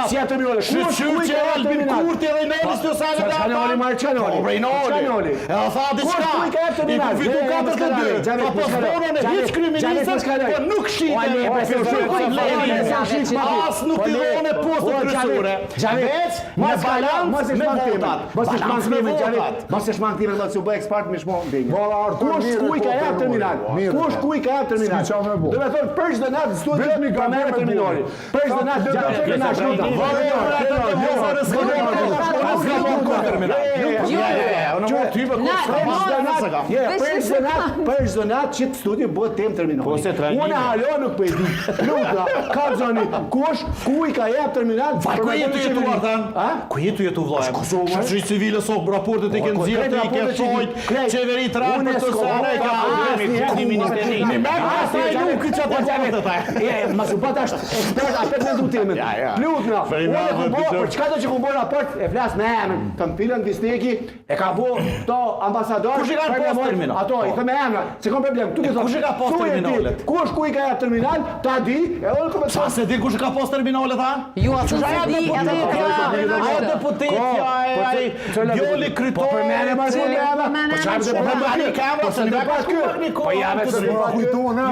Si atë terminale. Shqyr që Albin Kurti dhe Noli Stosani dhe Çanoli Marçanoli. Po Rejnoli. E fa diçka. I fitu 4-2. Ka postonën e hiç kryeministër, po nuk shite. As nuk tillon e postën kryesore. Veç Mos balans mos e me shmangtimin. votat. Mos e shmangtimin do të bëj ekspert me shmong ding. Kush kuj ka jap terminal? Kush kuj ka jap terminal? Do të thonë për çdo natë studio ka merr terminali. Për çdo natë për çdo natë që studio bëhet tem terminali. Unë halo nuk po e di. Luka, ka zoni kush kuj ka jap terminal? Ku jetu jetuar than? Ku jetu jetu vllaj? Shoqëri civile so raportet e kanë nxjerrë ti ke shojt qeveri tran për të sënë ka ministeri. Me asaj nuk që po janë ata. Mos u batash ekspert atë me dutemen. Lutna. Për çka do që ku bën raport e flas me emrin. Kam filën Visteki e ka bu këto ambasador. Kush i ka post terminal? Ato i them emra. Se ka problem. Tu ke thonë. Kush i ka post terminalet? Kush ku i ka jap terminal? Ta di. E ol komentar. Sa se di kush i ka post terminalet ha? Ju atë di Ai deputetja, ai Joli krytor. Po për mene ma zhjeli ama. Po qarë dhe për mene kamera, se në pas kjo. Po jave se në pa kujtona.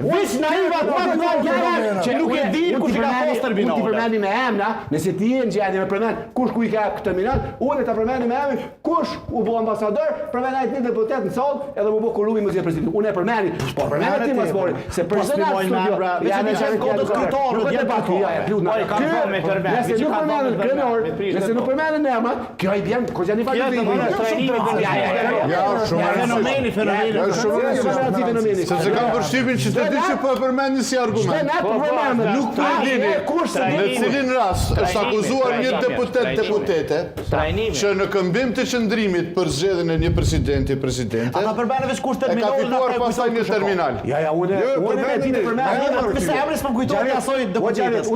Vish naivat ma të nga gjera që nuk e din kush i ka post terminalet. Unë ti përmeni me emna, nëse ti e në gjeni me përmen kush ku i ka këtë terminal, unë e ta përmeni me emrin kush u bo ambasador, përmen ajt një deputet në salë edhe mu bo Kolumi më zhjetë president. Unë e përmeni, po përmeni ti më zbori, se për zënat studio. Nëse nuk përmeni në emra, kjo i bjen, ko gjeni fakt fenomeni. Se kam përshtypin që të di që po e përmeni si argument. Nuk të dini në cilin rast është akuzuar një deputete që në këmbim të qëndrimit për zgjedhjen e një presidenti e ka fituar pasaj një terminal. Unë me di në përmeni. Pse emri s'më kujtohet asoj deputetes.